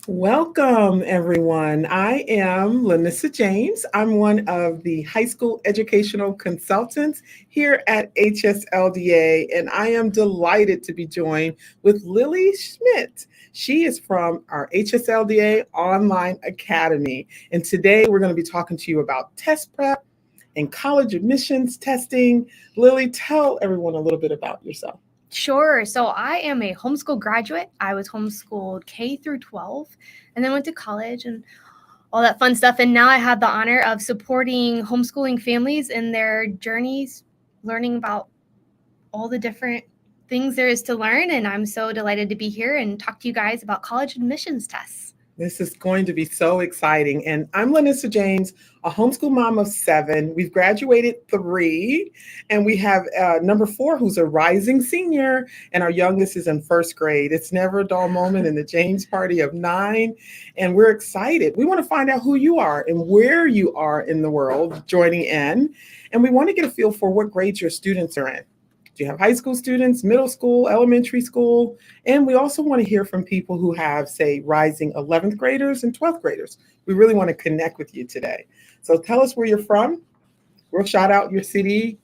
Welcome, everyone. I am LaNissir James. I'm one of the high school educational consultants here at HSLDA, and I am delighted to be joined with Lillie Schmidt. She is from our HSLDA Online Academy, and today we're going to be talking to you about test prep and college admissions testing. Lillie, tell everyone a little bit about yourself. Sure. So I am a homeschool graduate. I was homeschooled K through 12 and then went to college and all that fun stuff. And now I have the honor of supporting homeschooling families in their journeys, learning about all the different things there is to learn. And I'm so delighted to be here and talk to you guys about college admissions tests. This is going to be so exciting. And I'm LaNissir James, a homeschool mom of 7. We've graduated 3, and we have number 4, who's a rising senior, and our youngest is in 1st grade. It's never a dull moment in the James party of 9, and we're excited. We want to find out who you are and where you are in the world joining in, and we want to get a feel for what grades your students are in. Do you have high school students, middle school, elementary school? And we also want to hear from people who have, say, rising 11th graders and 12th graders. We really want to connect with you today. So tell us where you're from. We'll shout out your city,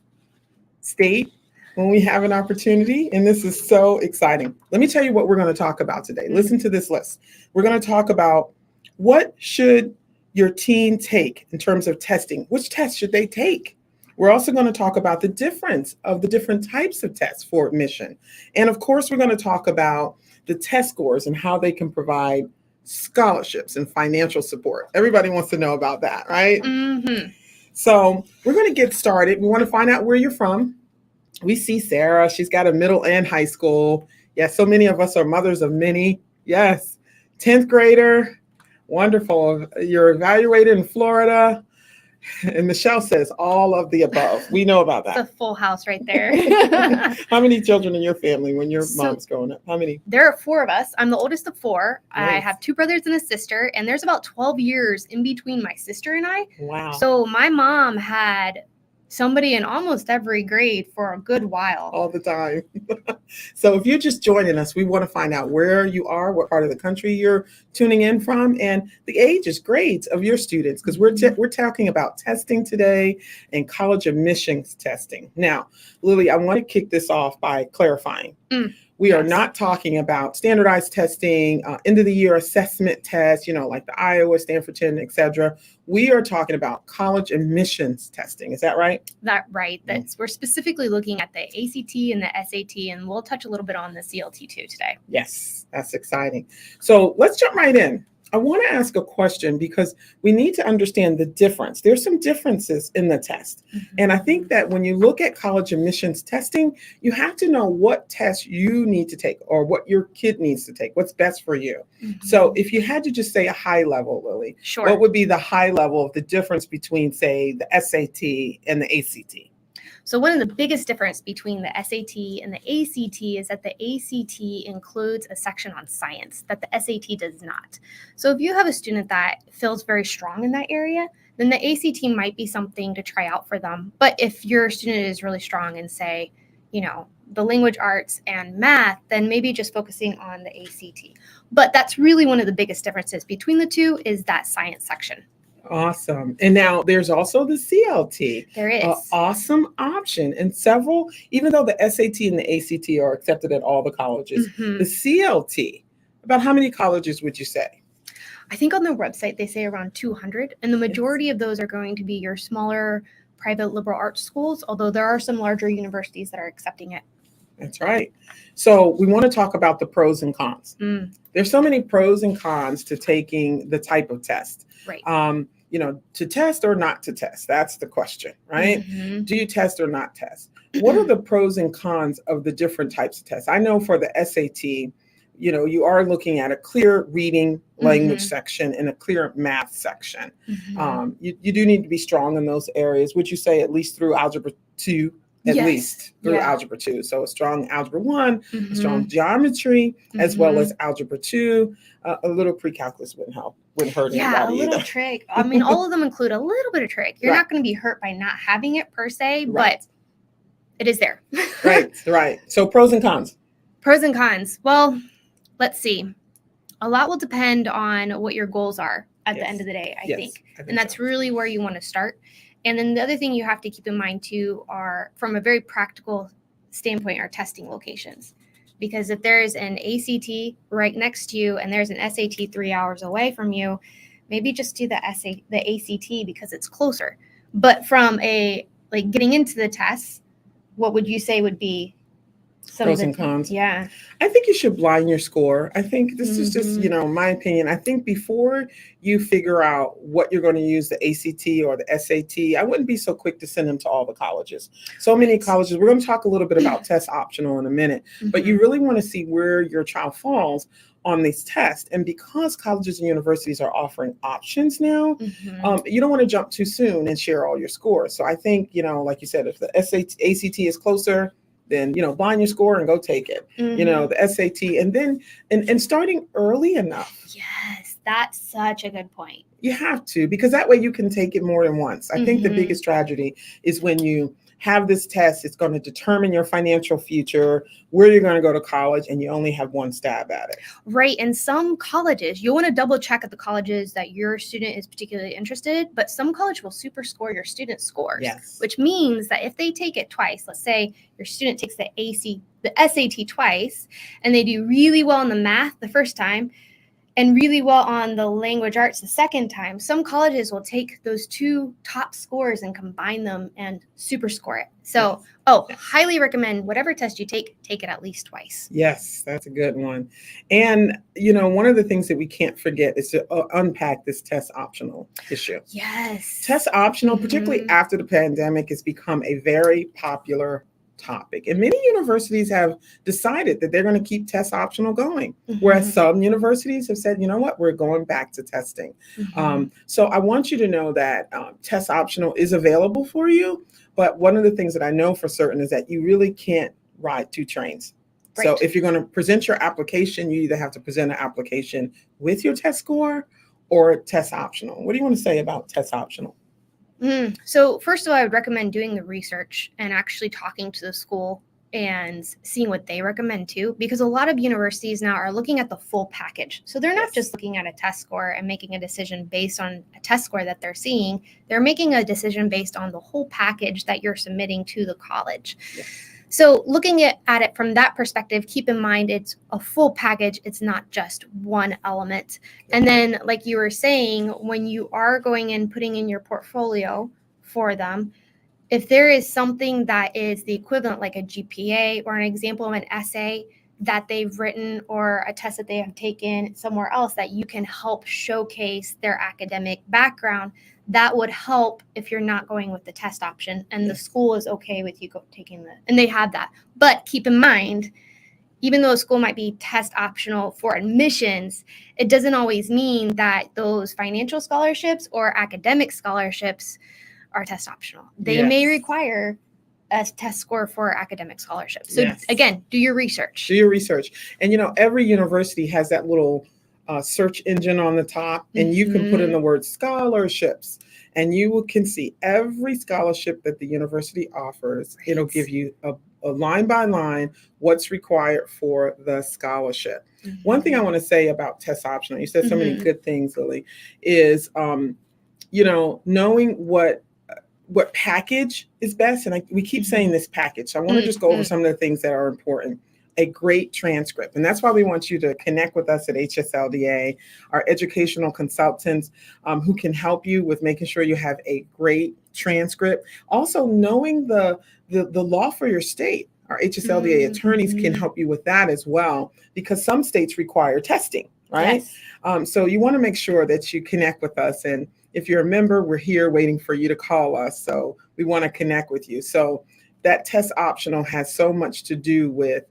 state when we have an opportunity. And this is so exciting. Let me tell you what we're going to talk about today. Listen to this list. We're going to talk about what should your teen take in terms of testing. Which tests should they take? We're also going to talk about the difference of the different types of tests for admission. And of course, we're going to talk about the test scores and how they can provide scholarships and financial support. Everybody wants to know about that, right? Mm-hmm. So we're going to get started. We want to find out where you're from. We see Sarah. She's got a middle and high school. Yes, so many of us are mothers of many. Yes, 10th grader. Wonderful. You're evaluated in Florida. And Michelle says all of the above. We know about that. It's a full house right there. How many children in your family when your mom's growing up? How many? There are 4 of us. I'm the oldest of 4. Nice. I have 2 brothers and a sister, and there's about 12 years in between my sister and I. Wow. So my mom had somebody in almost every grade for a good while. All the time. So if you're just joining us, we want to find out where you are, what part of the country you're tuning in from, and the ages, grades of your students, because we're talking about testing today and college admissions testing. Now, Lillie, I want to kick this off by clarifying. We are not talking about standardized testing, end of the year assessment tests, like the Iowa, Stanford 10, et cetera. We are talking about college admissions testing. Is that right? That's right. We're specifically looking at the ACT and the SAT, and we'll touch a little bit on the CLT too today. Yes, that's exciting. So let's jump right in. I want to ask a question because we need to understand the difference. There's some differences in the test. Mm-hmm. And I think that when you look at college admissions testing, you have to know what test you need to take or what your kid needs to take, what's best for you. Mm-hmm. So if you had to just say a high level, Lillie, sure, what would be the high level of the difference between, say, the SAT and the ACT? So one of the biggest difference between the SAT and the ACT is that the ACT includes a section on science that the SAT does not. So if you have a student that feels very strong in that area, then the ACT might be something to try out for them. But if your student is really strong in, say, the language arts and math, then maybe just focusing on the ACT. But that's really one of the biggest differences between the two is that science section. Awesome. And now there's also the CLT. There is. Awesome option. And several, even though the SAT and the ACT are accepted at all the colleges, mm-hmm. the CLT, about how many colleges would you say? I think on their website they say around 200, and the majority of those are going to be your smaller private liberal arts schools, although there are some larger universities that are accepting it. That's right. So we want to talk about the pros and cons. There's so many pros and cons to taking the type of test. Right. To test or not to test? That's the question, right? Mm-hmm. Do you test or not test? What are the pros and cons of the different types of tests? I know for the SAT, you are looking at a clear reading language mm-hmm. section and a clear math section. Mm-hmm. You do need to be strong in those areas. Would you say at least through Algebra 2? At yes. least through yeah. Algebra 2. So a strong Algebra 1, mm-hmm. a strong geometry, mm-hmm. as well as Algebra 2. A little pre-calculus wouldn't hurt Yeah, anybody a little either. trick. I mean, all of them include a little bit of trick. You're right. not going to be hurt by not having it per se, right. but it is there. Right. So pros and cons. Pros and cons. Well, let's see. A lot will depend on what your goals are at the end of the day, I Yes, think. I think And that's so. really where you want to start. And then the other thing you have to keep in mind too are, from a very practical standpoint, are testing locations. Because if there's an ACT right next to you and there's an SAT 3 hours away from you, maybe just do the ACT because it's closer. But from a like getting into the tests, what would you say would be some Pros of the and cons. Yeah. I think you should blind your score. I think this is just, Mhm. My opinion. I think before you figure out what you're going to use, the ACT or the SAT, I wouldn't be so quick to send them to all the colleges. So many Right. colleges, we're going to talk a little bit about test optional in a minute, but you Mhm. really want to see where your child falls on these tests. And because colleges and universities are offering options now, Mhm. you don't want to jump too soon and share all your scores. So I think, like you said, if the ACT is closer, then blind your score and go take it. Mhm. The SAT, and then and starting early enough. Yes, that's such a good point. You have to, because that way you can take it more than once. I think the Mhm. biggest tragedy is when you have this test, it's going to determine your financial future, where you're going to go to college, and you only have one stab at it. Right. And some colleges, you'll want to double check at the colleges that your student is particularly interested, but some college will super score your student scores. Yes. Which means that if they take it twice, let's say your student takes the SAT twice, and they do really well in the math the first time and really well on the language arts the second time, some colleges will take those two top scores and combine them and super score it. So, Yes. highly recommend whatever test you take it at least twice. Yes, that's a good one. And, one of the things that we can't forget is to unpack this test optional issue. Yes. Test optional, Mhm. particularly after the pandemic, has become a very popular topic. And many universities have decided that they're going to keep test optional going, whereas some universities have said, you know what, we're going back to testing. So I want you to know that test optional is available for you. But one of the things that I know for certain is that you really can't ride two trains. Right. So if you're going to present your application, you either have to present an application with your test score or test optional. What do you want to say about test optional? So first of all, I would recommend doing the research and actually talking to the school and seeing what they recommend too, because a lot of universities now are looking at the full package. So they're not Yes. just looking at a test score and making a decision based on a test score that they're seeing. They're making a decision based on the whole package that you're submitting to the college. Yes. So looking at it from that perspective, keep in mind it's a full package. It's not just one element. And then, like you were saying, when you are going and putting in your portfolio for them, if there is something that is the equivalent, like a GPA or an example of an essay that they've written or a test that they have taken somewhere else that you can help showcase their academic background, that would help if you're not going with the test option and the school is okay with you taking and they have that. But keep in mind, even though a school might be test optional for admissions, it doesn't always mean that those financial scholarships or academic scholarships are test optional. They may require a test score for academic scholarships. So again, do your research. Do your research. And every university has that little search engine on the top, and you can put in the word scholarships, and you can see every scholarship that the university offers. Right. It'll give you a line by line what's required for the scholarship. One thing I want to say about test optional, you said so many good things, Lillie, is knowing what package is best. And we keep saying this package. So I want to just go over some of the things that are important. A great transcript. And that's why we want you to connect with us at HSLDA, our educational consultants who can help you with making sure you have a great transcript. Also, knowing the law for your state. Our HSLDA attorneys can help you with that as well, because some states require testing, right? Yes. So you want to make sure that you connect with us. And if you're a member, we're here waiting for you to call us. So we want to connect with you. So that test optional has so much to do with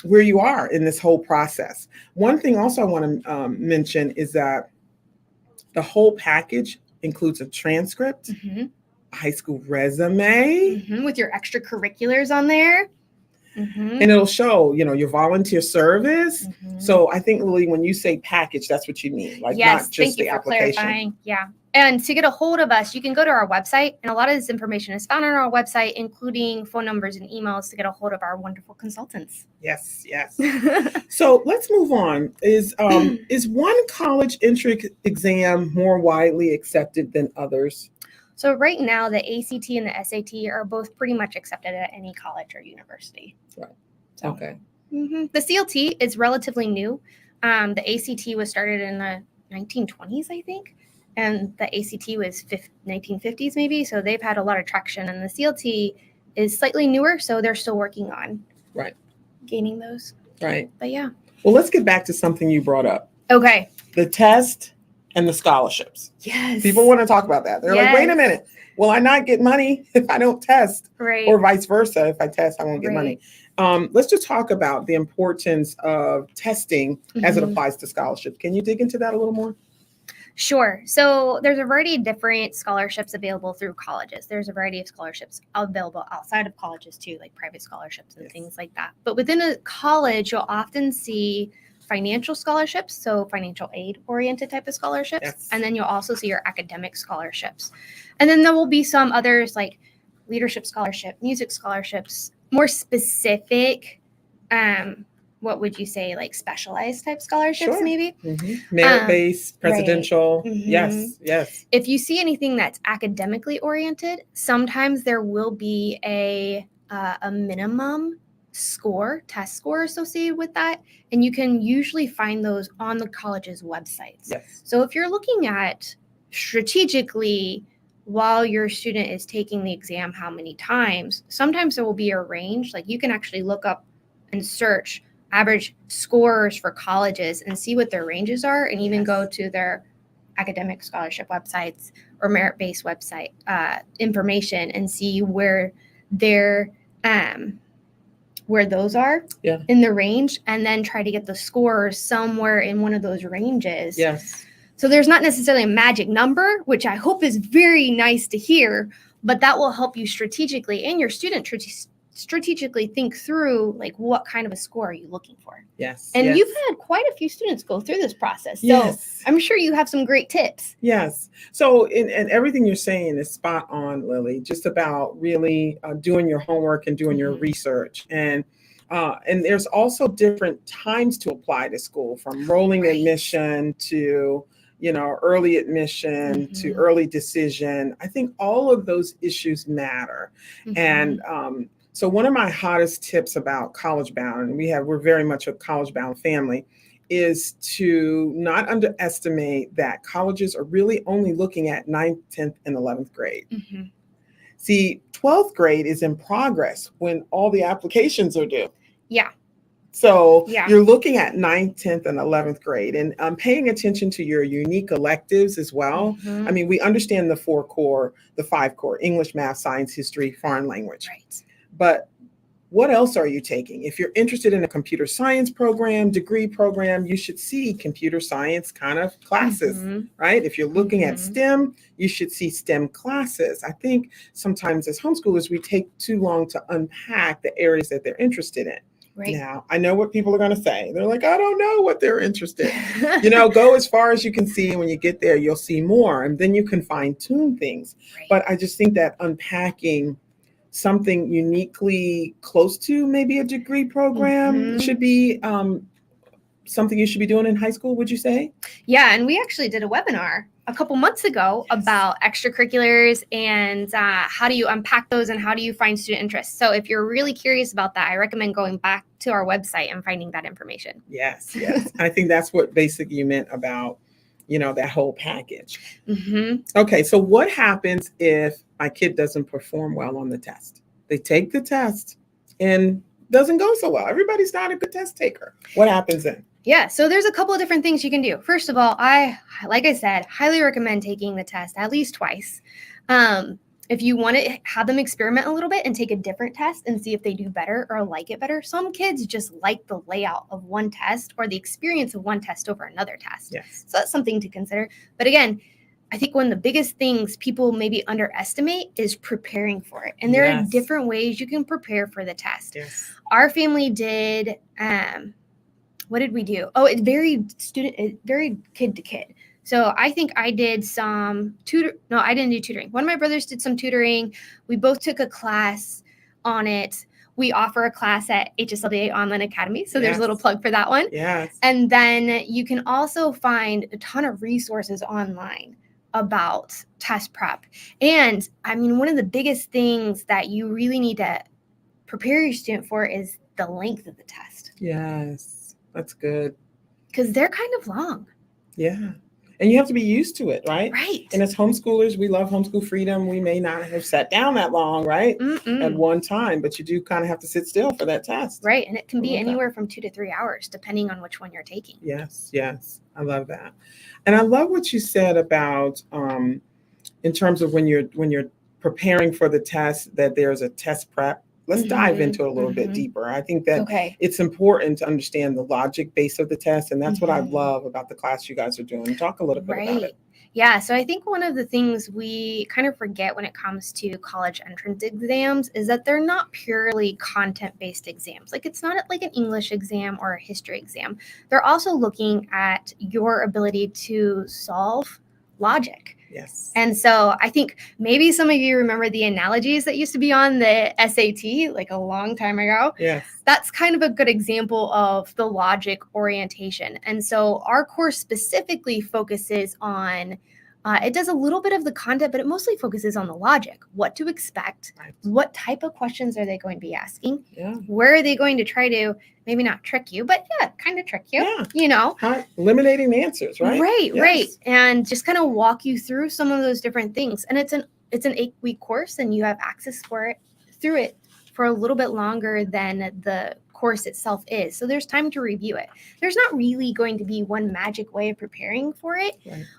where you are in this whole process. One thing also I want to mention is that the whole package includes a transcript, a high school resume, with your extracurriculars on there. And it'll show, your volunteer service. So I think, Lillie, when you say package, that's what you mean, like not just the application. Clarifying. Yeah. And to get a hold of us, you can go to our website, and a lot of this information is found on our website, including phone numbers and emails to get a hold of our wonderful consultants. Yes, yes. So let's move on. Is one college entry exam more widely accepted than others? So right now, the ACT and the SAT are both pretty much accepted at any college or university. Right. So, Okay. The CLT is relatively new. The ACT was started in the 1920s, I think, and the ACT was 1950s maybe. So they've had a lot of traction, and the CLT is slightly newer, so they're still working on gaining those. Right. But yeah. Well, let's get back to something you brought up. Okay. The test and the scholarships. Yes. People want to talk about that. They're like, wait a minute. Will I not get money if I don't test? Right. Or vice versa. If I test, I won't get money. Let's just talk about the importance of testing as it applies to scholarships. Can you dig into that a little more? Sure. So there's a variety of different scholarships available through colleges. There's a variety of scholarships available outside of colleges too, like private scholarships and things like that. But within a college, you'll often see financial scholarships, so financial aid oriented type of scholarships. Yes. And then you'll also see your academic scholarships. And then there will be some others like leadership scholarship, music scholarships, more specific, what would you say, like specialized type scholarships, maybe? Merit-based, presidential. Right. Yes, yes. If you see anything that's academically oriented, sometimes there will be a minimum score, test score associated with that. And you can usually find those on the college's websites. Yes. So if you're looking at strategically while your student is taking the exam, how many times, sometimes there will be a range. Like you can actually look up and search average scores for colleges and see what their ranges are, and even go to their academic scholarship websites or merit-based website information and see where their where those are in the range, and then try to get the scores somewhere in one of those ranges. Yes. So there's not necessarily a magic number, which I hope is very nice to hear, but that will help you strategically and your student strategically think through, like, what kind of a score are you looking for? Yes. And you've had quite a few students go through this process. So yes. I'm sure you have some great tips. Yes. So and everything you're saying is spot on, Lillie, just about really doing your homework and doing your research. And there's also different times to apply to school, from rolling admission to, early admission to early decision. I think all of those issues matter. And so one of my hottest tips about college bound, and we're very much a college bound family, is to not underestimate that colleges are really only looking at 9th, 10th, and 11th grade. See, 12th grade is in progress when all the applications are due. Yeah. So you're looking at 9th, 10th, and 11th grade, and paying attention to your unique electives as well. I mean, we understand the 4 core, the 5 core: English, math, science, history, foreign language. Right. But what else are you taking? If you're interested in a computer science program, degree program, you should see computer science kind of classes, right? If you're looking at STEM, you should see STEM classes. I think sometimes as homeschoolers, we take too long to unpack the areas that they're interested in. Right. Now, I know what people are going to say. They're like, I don't know what they're interested in. Go as far as you can see. And when you get there, you'll see more. And then you can fine tune things. Right. But I just think that unpacking something uniquely close to maybe a degree program should be something you should be doing in high school, would you say? Yeah, and we actually did a webinar a couple months ago about extracurriculars and how do you unpack those and how do you find student interest. So if you're really curious about that, I recommend going back to our website and finding that information. Yes, yes. I think that's what basically you meant about, that whole package. Okay, so what happens if my kid doesn't perform well on the test? They take the test and doesn't go so well. Everybody's not a good test taker. What happens then? Yeah, so there's a couple of different things you can do. First of all, like I said, highly recommend taking the test at least twice. If you want to have them experiment a little bit and take a different test and see if they do better or like it better. Some kids just like the layout of one test or the experience of one test over another test. Yes. So that's something to consider. But again, I think one of the biggest things people maybe underestimate is preparing for it. And there are different ways you can prepare for the test. Yes. Our family did, what did we do? Oh, it varied kid to kid. So I think I did some no, I didn't do tutoring. One of my brothers did some tutoring. We both took a class on it. We offer a class at HSLDA Online Academy. So there's a little plug for that one. Yes. And then you can also find a ton of resources online about test prep. And I mean, one of the biggest things that you really need to prepare your student for is the length of the test. Yes, that's good. Because they're kind of long. Yeah. And you have to be used to it, right? Right. And as homeschoolers, we love homeschool freedom. We may not have sat down that long, right? At one time, but you do kind of have to sit still for that test. Right. And it can be anywhere from 2 to 3 hours, depending on which one you're taking. Yes, yes. I love that. And I love what you said about in terms of when you're preparing for the test, that there's a test prep. Let's dive into it a little bit deeper. I think that it's important to understand the logic base of the test. And that's what I love about the class you guys are doing. Talk a little bit about it. Yeah. So I think one of the things we kind of forget when it comes to college entrance exams is that they're not purely content-based exams. Like, it's not like an English exam or a history exam. They're also looking at your ability to solve logic. Yes. And so I think maybe some of you remember the analogies that used to be on the SAT like a long time ago. Yes. That's kind of a good example of the logic orientation. And so our course specifically focuses on, it does a little bit of the content, but it mostly focuses on the logic, what to expect, what type of questions are they going to be asking, where are they going to try to maybe not trick you, but kind of trick you, you know. Eliminating answers, right? Right. And just kind of walk you through some of those different things. And it's an 8-week course, and you have access through it for a little bit longer than the course itself is. So there's time to review it. There's not really going to be one magic way of preparing for it,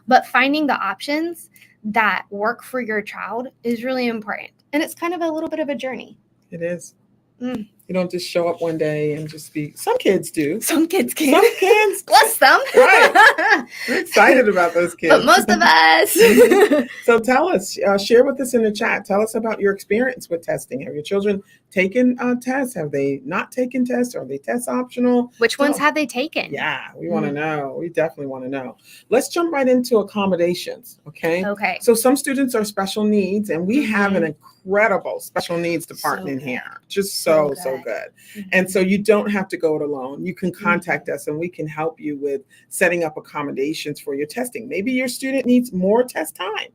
but finding the options that work for your child is really important. And it's kind of a little bit of a journey. It is. You don't just show up one day and just be. Some kids do. Some kids can. Some kids. Bless them. Right. We're excited about those kids. But most of us. So tell us, share with us in the chat. Tell us about your experience with testing. Have your children taken tests? Have they not taken tests? Are they test optional? Which ones have they taken? Yeah, we want to know. We definitely want to know. Let's jump right into accommodations. Okay. So some students are special needs, and we have an incredible special needs department in here. Just so good. And so you don't have to go it alone. You can contact us, and we can help you with setting up accommodations for your testing. Maybe your student needs more test time,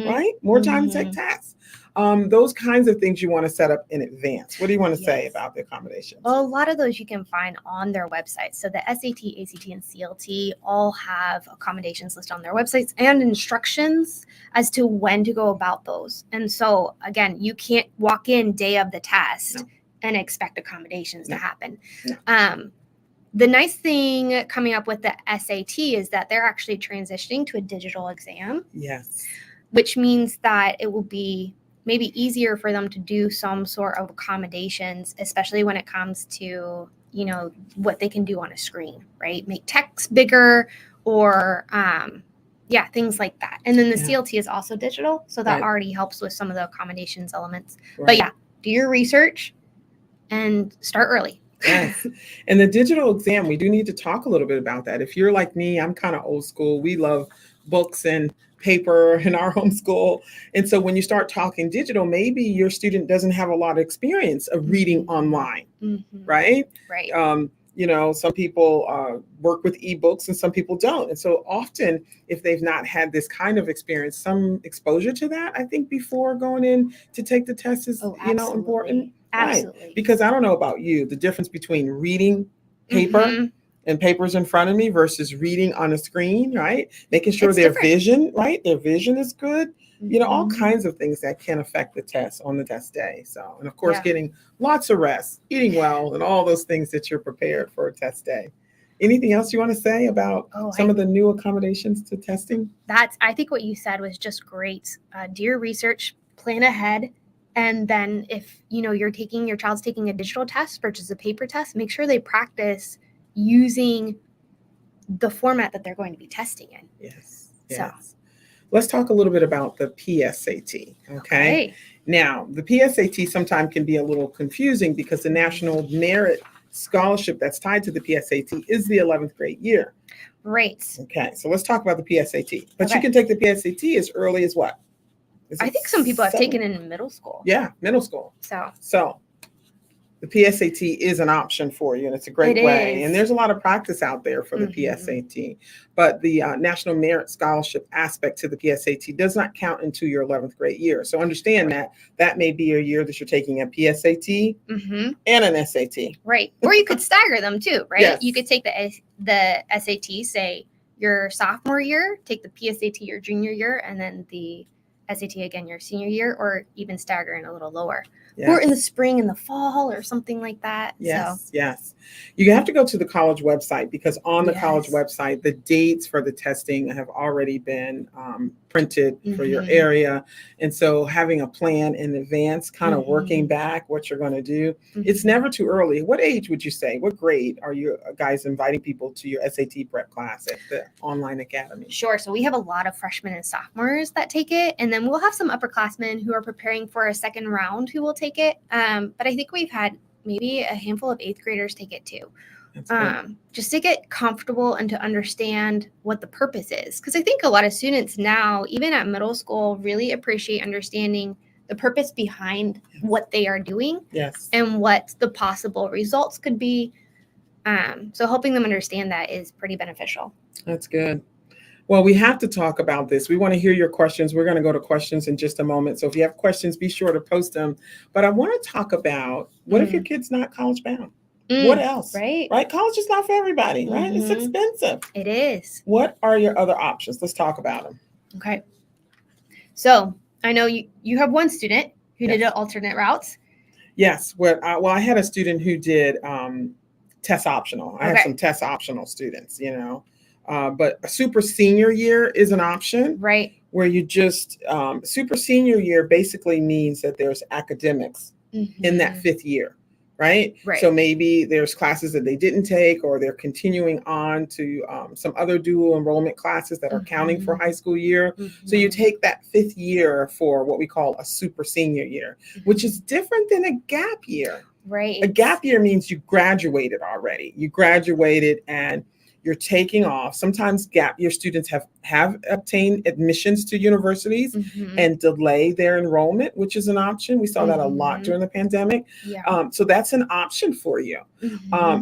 right? More time to take tests. Those kinds of things you want to set up in advance. What do you want to say about the accommodations? Well, a lot of those you can find on their website. So the SAT, ACT, and CLT all have accommodations listed on their websites and instructions as to when to go about those. And so, again, you can't walk in day of the test and expect accommodations to happen. The nice thing coming up with the SAT is that they're actually transitioning to a digital exam. Yes. Which means that it will be maybe easier for them to do some sort of accommodations, especially when it comes to, you know, what they can do on a screen, right? Make text bigger or, things like that. And then the CLT is also digital. So that already helps with some of the accommodations elements. But do your research and start early. Yes. And the digital exam, we do need to talk a little bit about that. If you're like me, I'm kind of old school. We love books and paper in our homeschool. And so when you start talking digital, maybe your student doesn't have a lot of experience of reading online, right? Right. You know, some people work with ebooks and some people don't. And so often, if they've not had this kind of experience, some exposure to that, I think before going in to take the test is, important. Absolutely. Right. Because I don't know about you, the difference between reading paper and papers in front of me versus reading on a screen, right? Making sure their vision is good. You know, all kinds of things that can affect the test on the test day. So, and of course, getting lots of rest, eating well, and all those things that you're prepared for a test day. Anything else you want to say about some of the new accommodations to testing? I think what you said was just great. Do your research, plan ahead. And then if, your child's taking a digital test versus a paper test, make sure they practice using the format that they're going to be testing in. Yes. So let's talk a little bit about the PSAT. Okay. Now, the PSAT sometimes can be a little confusing because the National Merit Scholarship that's tied to the PSAT is the 11th grade year. Right. Okay, so let's talk about the PSAT. But you Okay. can take the PSAT as early as what? Is I it think some people have 7? taken it in middle school. Yeah, middle school. So The PSAT is an option for you, and it's a great It way. is. And there's a lot of practice out there for the PSAT. But the National Merit Scholarship aspect to the PSAT does not count into your 11th grade year. So understand that may be a year that you're taking a PSAT and an SAT. Right. Or you could stagger them too, right? Yes. You could take the SAT, say your sophomore year, take the PSAT your junior year, and then the SAT again your senior year, or even stagger in a little lower. Yes. Or in the spring, in the fall, or something like that. Yes, yes. You have to go to the college website, because on the college Yes. website, the dates for the testing have already been printed for your area. And so having a plan in advance, kind of working back what you're going to do, it's never too early. What age would you say? What grade are you guys inviting people to your SAT prep class at the online academy? Sure. So we have a lot of freshmen and sophomores that take it, and then we'll have some upperclassmen who are preparing for a second round who will take it. But I think we've had maybe a handful of 8th graders take it too. Just to get comfortable and to understand what the purpose is. Because I think a lot of students now, even at middle school, really appreciate understanding the purpose behind what they are doing. Yes. And what the possible results could be. So helping them understand that is pretty beneficial. That's good. Well, we have to talk about this. We want to hear your questions. We're going to go to questions in just a moment. So if you have questions, be sure to post them. But I want to talk about, what if your kid's not college bound? What else? Right. College is not for everybody, right? It's expensive. It is. What are your other options? Let's talk about them. Okay. So I know you have one student who did an alternate route. Yes. Well, I had a student who did test optional. I have some test optional students, but a super senior year is an option. Right. Where you just, super senior year basically means that there's academics in that 5th year. Right? So maybe there's classes that they didn't take, or they're continuing on to some other dual enrollment classes that are counting for high school year. So you take that 5th year for what we call a super senior year, which is different than a gap year. Right. A gap year means you graduated already. You graduated and you're taking off. Sometimes gap year students have obtained admissions to universities and delay their enrollment, which is an option. We saw that a lot during the pandemic. So that's an option for you.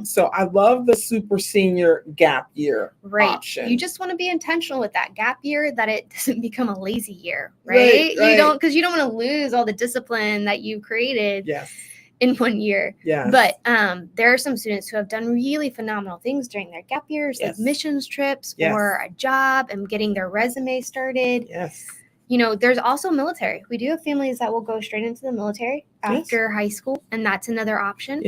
So I love the super senior gap year option. You just want to be intentional with that gap year, that it doesn't become a lazy year, right? You don't, because you don't want to lose all the discipline that you created. In 1 year. But there are some students who have done really phenomenal things during their gap years, like missions trips or a job and getting their resume started. There's also military. We do have families that will go straight into the military after high school, and that's another option.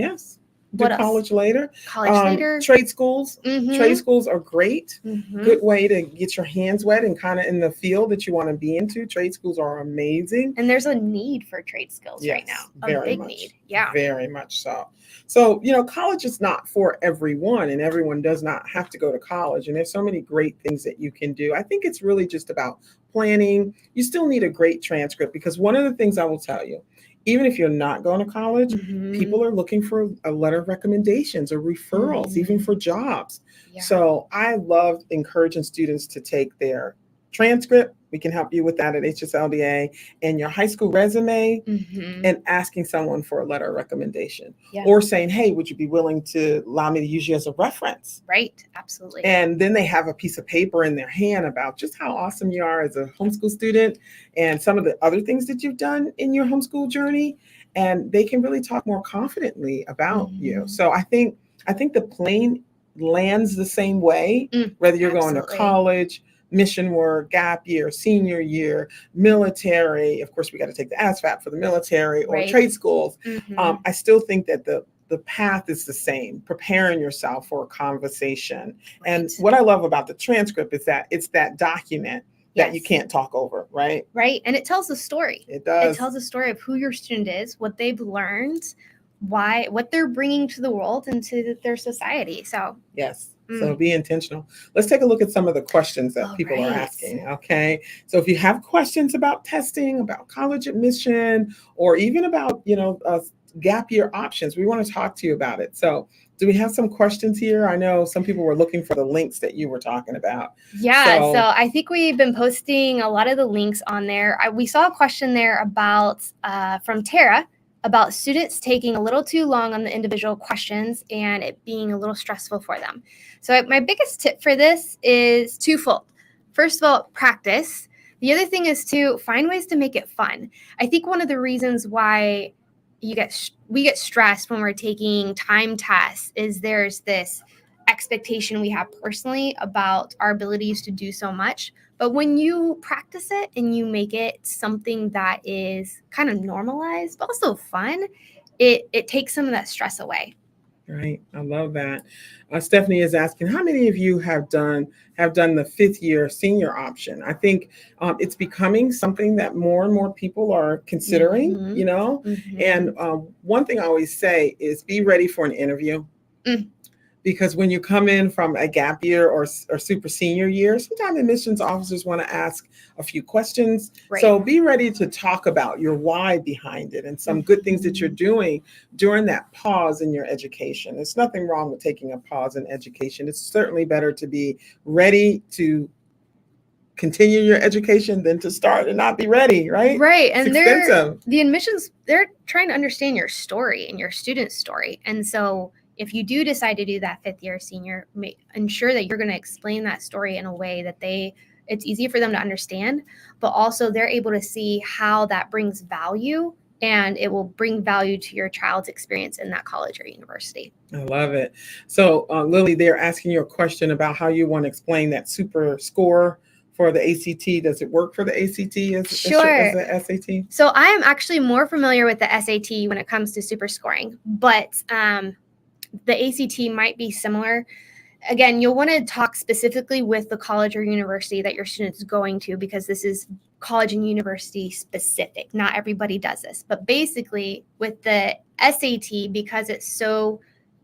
Do college later. College later. Trade schools. Trade schools are great. Good way to get your hands wet and kind of in the field that you want to be into. Trade schools are amazing. And there's a need for trade skills right now. A big need. Very much so. So, college is not for everyone, and everyone does not have to go to college. And there's so many great things that you can do. I think it's really just about planning. You still need a great transcript, because one of the things I will tell you, even if you're not going to college, people are looking for a letter of recommendations or referrals, even for jobs. So I love encouraging students to take their transcript. We can help you with that at HSLDA, and your high school resume, and asking someone for a letter of recommendation, or saying, hey, would you be willing to allow me to use you as a reference? Right. Absolutely. And then they have a piece of paper in their hand about just how awesome you are as a homeschool student and some of the other things that you've done in your homeschool journey. And they can really talk more confidently about you. So I think the plane lands the same way, whether you're going to college, mission work, gap year, senior year, military. Of course, we got to take the ASVAB for the military, or trade schools. I still think that the path is the same, preparing yourself for a conversation. And what I love about the transcript is that it's that document that you can't talk over, right? Right. And it tells a story. It does. It tells a story of who your student is, what they've learned, what they're bringing to the world and to their society. So so be intentional. Let's take a look at some of the questions that people are asking. Okay. So if you have questions about testing, about college admission, or even about, gap year options, we want to talk to you about it. So Do we have some questions here? I know some people were looking for the links that you were talking about. Yeah, so I think we've been posting a lot of the links on there. We saw a question there about from Tara about students taking a little too long on the individual questions and it being a little stressful for them. So my biggest tip for this is twofold. First of all, practice. The other thing is to find ways to make it fun. I think one of the reasons why we get stressed when we're taking time tests is there's this expectation we have personally about our abilities to do so much. But when you practice it and you make it something that is kind of normalized, but also fun, it takes some of that stress away. Right. I love that. Stephanie is asking, how many of you have done the 5th year senior option? I think it's becoming something that more and more people are considering, And one thing I always say is be ready for an interview. Because when you come in from a gap year or super senior year, sometimes admissions officers want to ask a few questions. Right. So be ready to talk about your why behind it and some good things that you're doing during that pause in your education. There's nothing wrong with taking a pause in education. It's certainly better to be ready to continue your education than to start and not be ready, right? Right. And the admissions, they're trying to understand your story and your student's story. And so if you do decide to do that 5th year senior, ensure that you're going to explain that story in a way that it's easy for them to understand, but also they're able to see how that brings value and it will bring value to your child's experience in that college or university. I love it. So Lillie, they're asking you a question about how you want to explain that super score for the ACT. Does it work for the ACT as the SAT? So I am actually more familiar with the SAT when it comes to super scoring, but the ACT might be similar. Again, you'll want to talk specifically with the college or university that your student's going to, because this is college and university specific. Not everybody does this. But basically, with the SAT, because it's so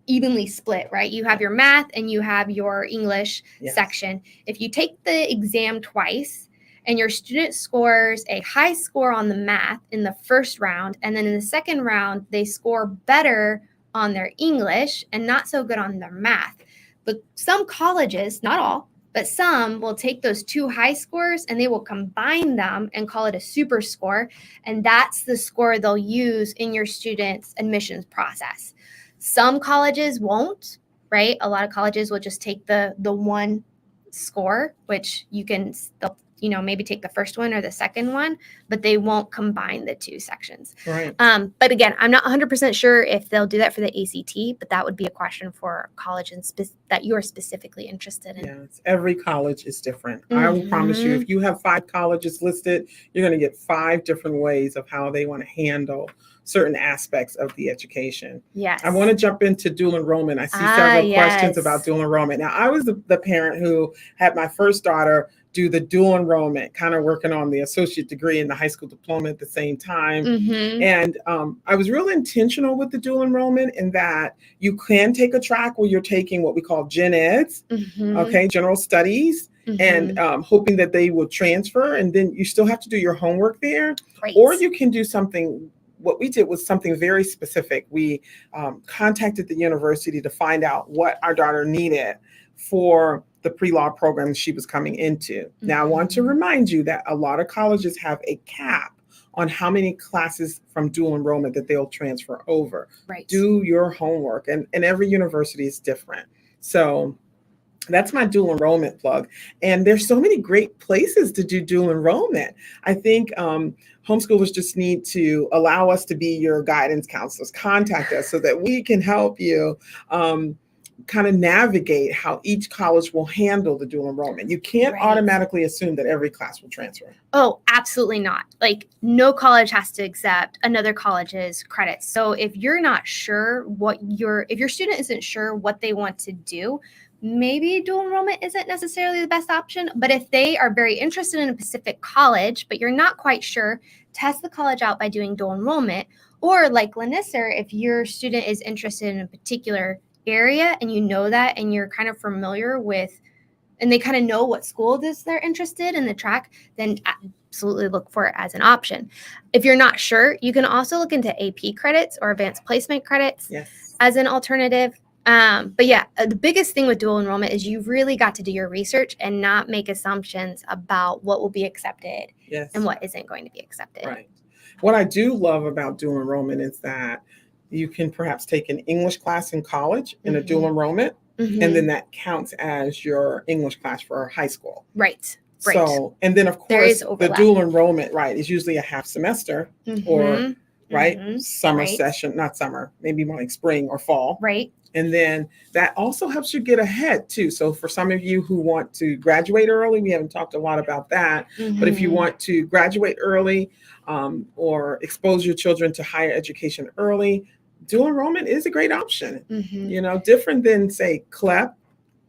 evenly split, right? You have your math and you have your English section. If you take the exam twice and your student scores a high score on the math in the first round, and then in the second round, they score better on their English and not so good on their math. But some colleges, not all, but some will take those 2 high scores and they will combine them and call it a super score. And that's the score they'll use in your student's admissions process. Some colleges won't, right? A lot of colleges will just take the one score, which they'll maybe take the first one or the second one, but they won't combine the 2 sections. Right. But again, I'm not 100% sure if they'll do that for the ACT, but that would be a question for college that you're specifically interested in. Yes, every college is different. I will promise you, if you have 5 colleges listed, you're going to get 5 different ways of how they want to handle certain aspects of the education. Yes. I want to jump into dual enrollment. I see several questions about dual enrollment. Now, I was the parent who had my first daughter do the dual enrollment, kind of working on the associate degree and the high school diploma at the same time. And I was real intentional with the dual enrollment in that you can take a track where you're taking what we call gen eds, general studies, and hoping that they will transfer. And then you still have to do your homework there. Right. Or you can do something. What we did was something very specific. We contacted the university to find out what our daughter needed for the pre-law program she was coming into. Now, I want to remind you that a lot of colleges have a cap on how many classes from dual enrollment that they'll transfer over. Right. Do your homework, and every university is different. So that's my dual enrollment plug. And there's so many great places to do dual enrollment. I think homeschoolers just need to allow us to be your guidance counselors. Contact us so that we can help you kind of navigate how each college will handle the dual enrollment. You can't automatically assume that every class will transfer. Oh, absolutely not. Like, no college has to accept another college's credits. So if you're not sure if your student isn't sure what they want to do, maybe dual enrollment isn't necessarily the best option. But if they are very interested in a specific college, but you're not quite sure, test the college out by doing dual enrollment. Or like LaNissir, if your student is interested in a particular area and you know that and you're kind of familiar with, and they kind of know what school they're interested in the track, then absolutely look for it as an option. If you're not sure, you can also look into AP credits or advanced placement credits as an alternative. But yeah, the biggest thing with dual enrollment is you really got to do your research and not make assumptions about what will be accepted Yes. and what isn't going to be accepted. Right. What I do love about dual enrollment is that you can perhaps take an English class in college in a dual enrollment, and then that counts as your English class for high school. Right. Right. So, and then of There is course, the overlap. dual enrollment, right, is usually a half semester or summer Right. session, not summer, maybe more like spring or fall. Right. And then that also helps you get ahead too. So for some of you who want to graduate early, we haven't talked a lot about that, but if you want to graduate early or expose your children to higher education early, dual enrollment is a great option. You know, different than say CLEP.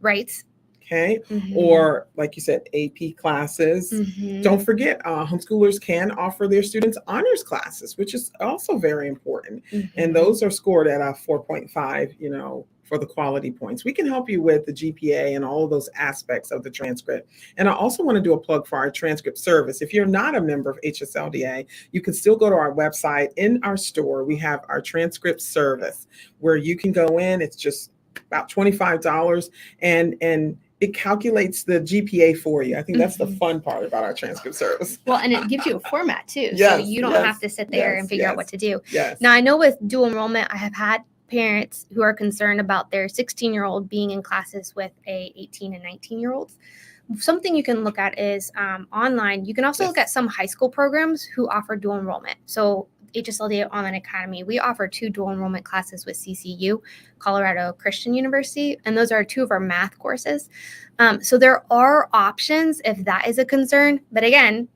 Right. Okay. Or like you said, AP classes. Don't forget, homeschoolers can offer their students honors classes, which is also very important. And those are scored at a 4.5, you know, for the quality points. We can help you with the GPA and all of those aspects of the transcript. And I also want to do a plug for our transcript service. If you're not a member of HSLDA, you can still go to our website. In our store, we have our transcript service where you can go in. It's just about $25 and it calculates the GPA for you. I think that's the fun part about our transcript service. Well, and it gives you a format too. Yes, so you don't have to sit there and figure out what to do. Yes. Now, I know with dual enrollment, I have had parents who are concerned about their 16-year-old being in classes with a 18 and 19-year-olds. Something you can look at is online. You can also look at some high school programs who offer dual enrollment. So HSLDA Online Academy, we offer 2 dual enrollment classes with CCU, Colorado Christian University, and those are 2 of our math courses. So there are options if that is a concern, but again,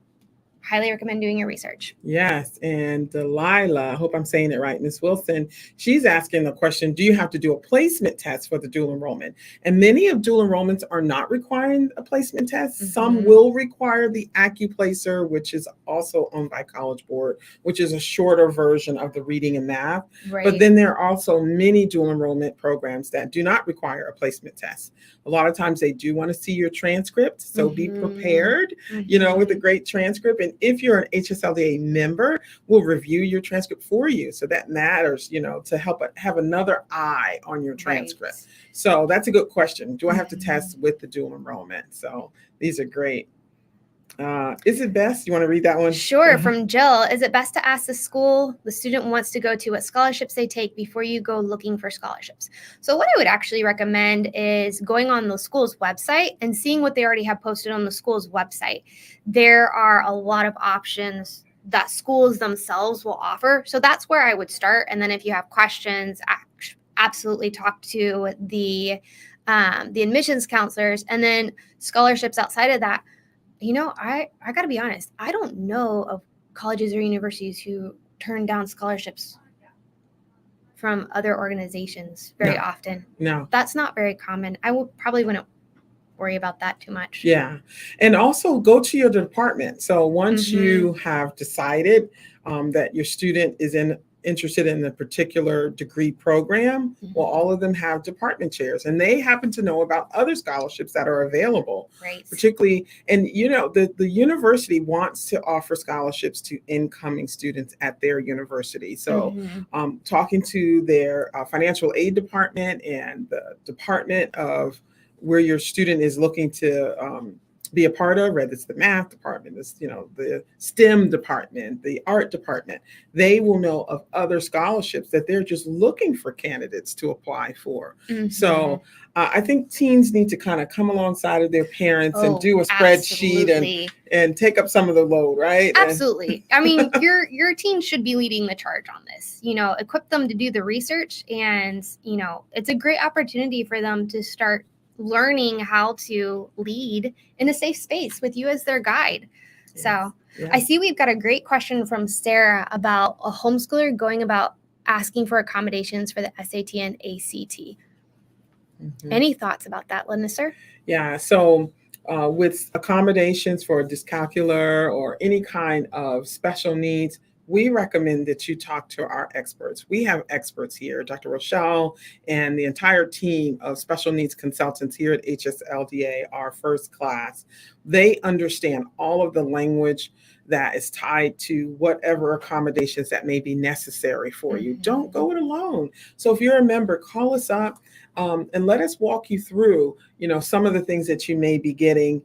highly recommend doing your research. Yes. And Delilah, I hope I'm saying it right, Ms. Wilson, she's asking the question, do you have to do a placement test for the dual enrollment? And many of dual enrollments are not requiring a placement test. Some will require the AccuPlacer, which is also owned by College Board, which is a shorter version of the reading and math. Right. But then there are also many dual enrollment programs that do not require a placement test. A lot of times they do want to see your transcript. So be prepared, you know, with a great transcript. And if you're an HSLDA member, we'll review your transcript for you. So that matters, you know, to help have another eye on your transcript. Right. So that's a good question. Do I have to test with the dual enrollment? So these are great. Is it best? You want to read that one? Sure. From Jill, is it best to ask the school the student wants to go to what scholarships they take before you go looking for scholarships? So what I would actually recommend is going on the school's website and seeing what they already have posted on the school's website. There are a lot of options that schools themselves will offer. So that's where I would start. And then if you have questions, absolutely talk to the admissions counselors, and then scholarships outside of that. You know, I got to be honest, I don't know of colleges or universities who turn down scholarships from other organizations very often. No. That's not very common. I probably wouldn't worry about that too much. Yeah. And also go to your department. So once you have decided that your student is interested in a particular degree program, well, all of them have department chairs and they happen to know about other scholarships that are available. Right. Particularly, and you know, the university wants to offer scholarships to incoming students at their university. So talking to their financial aid department and the department of where your student is looking to be a part of, whether it's the math department, the STEM department, the art department, they will know of other scholarships that they're just looking for candidates to apply for. So I think teens need to kind of come alongside of their parents and do a spreadsheet and take up some of the load, right? Absolutely. I mean, your teen should be leading the charge on this. You know, equip them to do the research, and you know, it's a great opportunity for them to start learning how to lead in a safe space with you as their guide. Yes. So I see we've got a great question from Sarah about a homeschooler going about asking for accommodations for the SAT and ACT. Any thoughts about that, LaNissir? Yeah, so with accommodations for dyscalculia or any kind of special needs, we recommend that you talk to our experts. We have experts here, Dr. Rochelle and the entire team of special needs consultants here at HSLDA, our first class. They understand all of the language that is tied to whatever accommodations that may be necessary for you. Don't go it alone. So if you're a member, call us up. and let us walk you through, some of the things that you may be getting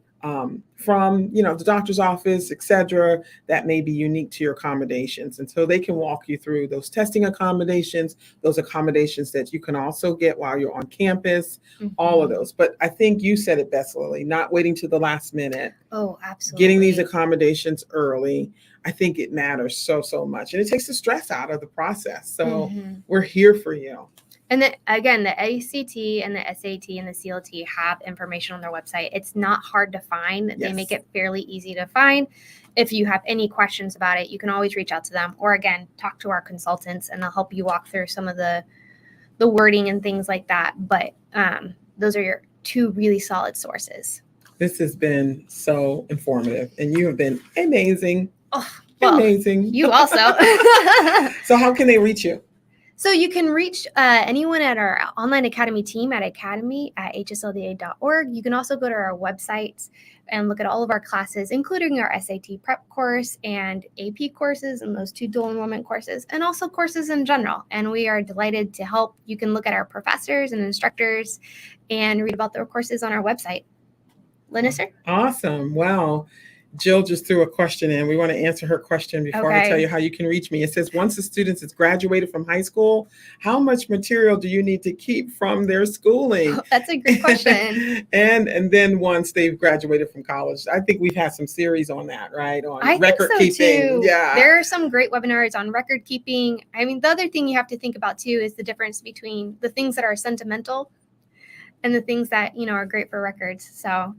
from, the doctor's office, et cetera, that may be unique to your accommodations. And so they can walk you through those testing accommodations, those accommodations that you can also get while you're on campus, all of those. But I think you said it best, Lillie, not waiting to the last minute. Oh, absolutely. Getting these accommodations early. I think it matters so, so much. And it takes the stress out of the process. So we're here for you. And again, the ACT and the SAT and the CLT have information on their website. It's not hard to find. Yes. They make it fairly easy to find. If you have any questions about it, you can always reach out to them, or again, talk to our consultants, and they'll help you walk through some of the wording and things like that. But those are your two really solid sources. This has been so informative, and you have been amazing. Oh, well, amazing. You also. So how can they reach you? So you can reach anyone at our online academy team at academy@hslda.org. You can also go to our website and look at all of our classes, including our SAT prep course and AP courses and those 2 dual enrollment courses, and also courses in general. And we are delighted to help. You can look at our professors and instructors and read about their courses on our website. LaNissir? Awesome. Wow. Jill just threw a question in. We want to answer her question before I tell you how you can reach me. It says, once the student has graduated from high school, how much material do you need to keep from their schooling? That's a great question. and then once they've graduated from college, I think we've had some series on that, right? On I record think so keeping. too. Yeah. There are some great webinars on record keeping. I mean, the other thing you have to think about too is the difference between the things that are sentimental and the things that, are great for records. So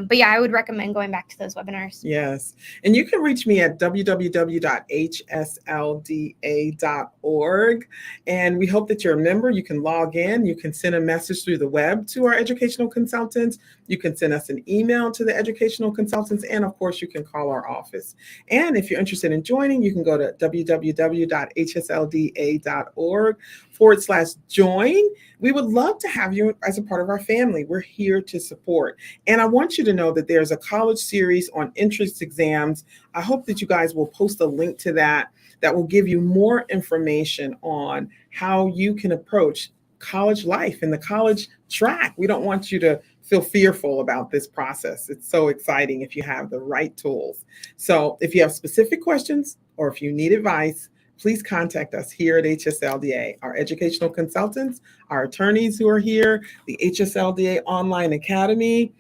but yeah, I would recommend going back to those webinars. Yes. And you can reach me at www.hslda.org. And we hope that you're a member. You can log in. You can send a message through the web to our educational consultants. You can send us an email to the educational consultants. And of course, you can call our office. And if you're interested in joining, you can go to www.hslda.org/join. We would love to have you as a part of our family. We're here to support. And I want you to know that there's a college series on entrance exams. I hope that you guys will post a link to that will give you more information on how you can approach college life and the college track. We don't want you to feel fearful about this process. It's so exciting if you have the right tools. So if you have specific questions or if you need advice, please contact us here at HSLDA, our educational consultants, our attorneys who are here, the HSLDA Online Academy.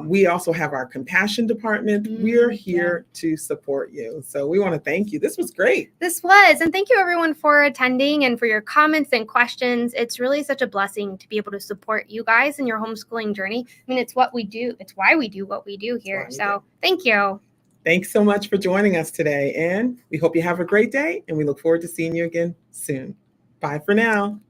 We also have our compassion department. We're here to support you. So we want to thank you. This was great. This was. And thank you everyone for attending and for your comments and questions. It's really such a blessing to be able to support you guys in your homeschooling journey. I mean, it's what we do. It's why we do what we do here. So thank you. Thanks so much for joining us today. And we hope you have a great day. And we look forward to seeing you again soon. Bye for now.